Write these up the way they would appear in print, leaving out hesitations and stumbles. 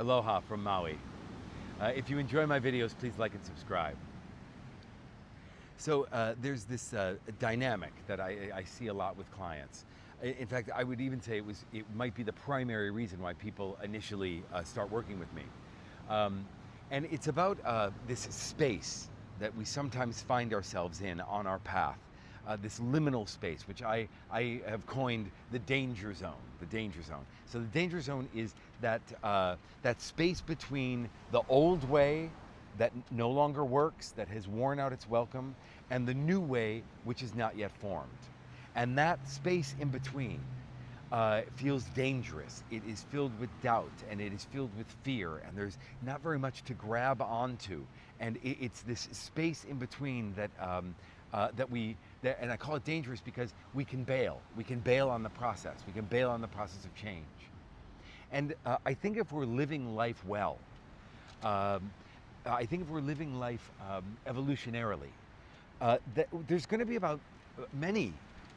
Aloha from Maui. If you enjoy my videos, please like and subscribe. So there's this dynamic that I see a lot with clients. In fact, I would even say it might be the primary reason why people initially start working with me. And it's about this space that we sometimes find ourselves in on our path. This liminal space, which I have coined the danger zone. The danger zone. So the danger zone is that that space between the old way that no longer works, that has worn out its welcome, and the new way which is not yet formed. And that space in between feels dangerous. It is filled with doubt, and it is filled with fear, and there's not very much to grab onto. And it's this space in between that and I call it dangerous because we can bail. We can bail on the process. We can bail on the process of change. And I think if we're living life well, I think if we're living life evolutionarily, that there's going to be about many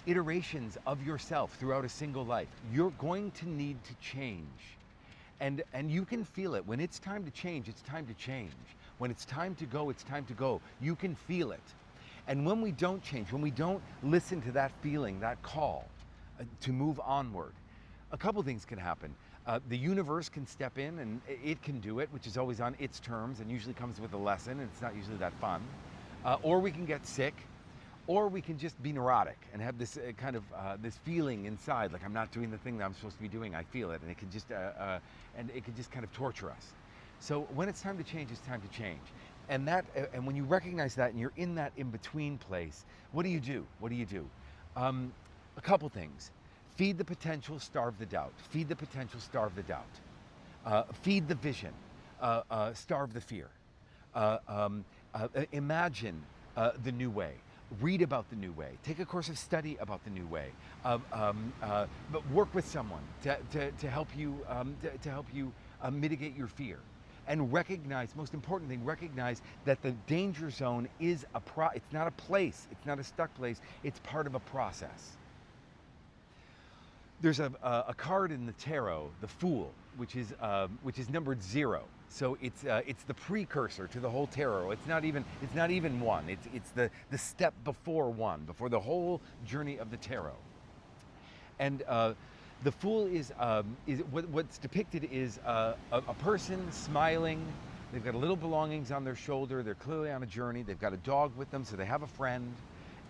iterations of yourself throughout a single life. You're going to need to change. And you can feel it. When it's time to change, it's time to change. When it's time to go, it's time to go. You can feel it. And when we don't change, when we don't listen to that feeling, that call to move onward, a couple things can happen. The universe can step in and it can do it, which is always on its terms and usually comes with a lesson, and it's not usually that fun. Or we can get sick, or we can just be neurotic and have this kind of this feeling inside, like I'm not doing the thing that I'm supposed to be doing. I feel it, and it can just kind of torture us. So when it's time to change, it's time to change. And and when you recognize that and you're in that in-between place, what do you do? What do you do? A couple things. Feed the potential, starve the doubt. Feed the potential, starve the doubt. Feed the vision, starve the fear. Imagine the new way. Read about the new way. Take a course of study about the new way. But work with someone to help you mitigate your fear. And recognize, most important thing, recognize that the danger zone is it's not a place, it's not a stuck place, it's part of a process. There's a card in the tarot, the Fool, which is numbered 0. So it's the precursor to the whole tarot. It's not even 1. It's the step before 1, before the whole journey of the tarot. And the Fool is what's depicted is a person smiling. They've got a little belongings on their shoulder. They're clearly on a journey. They've got a dog with them, so they have a friend.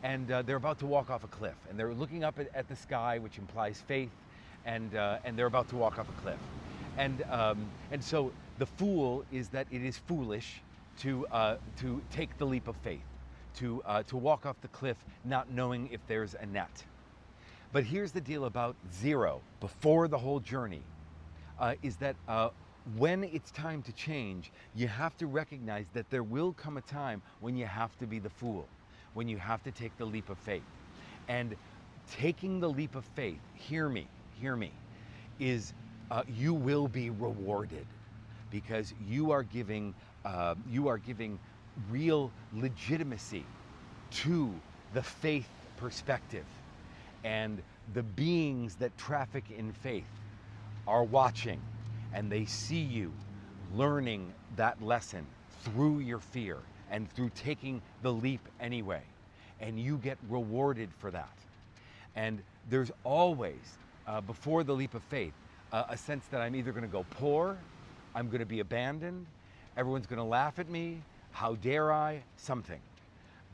And they're about to walk off a cliff. And they're looking up at the sky, which implies faith. And they're about to walk off a cliff. And so the Fool is that it is foolish to take the leap of faith, to walk off the cliff not knowing if there's a net. But here's the deal about 0, before the whole journey, is that when it's time to change, you have to recognize that there will come a time when you have to be the fool, when you have to take the leap of faith. And taking the leap of faith, hear me, is you will be rewarded, because you are giving real legitimacy to the faith perspective. And the beings that traffic in faith are watching, and they see you learning that lesson through your fear and through taking the leap anyway. And you get rewarded for that. And there's always, before the leap of faith, a sense that I'm either going to go poor, I'm going to be abandoned, everyone's going to laugh at me, how dare I, something.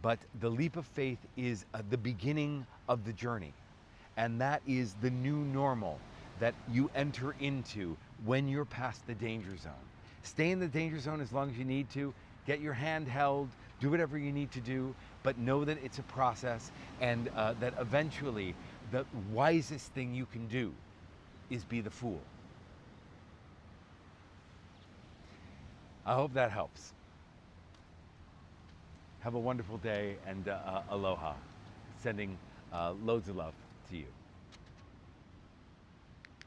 But the leap of faith is the beginning of the journey. And that is the new normal that you enter into when you're past the danger zone. Stay in the danger zone as long as you need to. Get your hand held, do whatever you need to do, but know that it's a process, and that eventually the wisest thing you can do is be the fool. I hope that helps. Have a wonderful day, and aloha. Sending loads of love to you.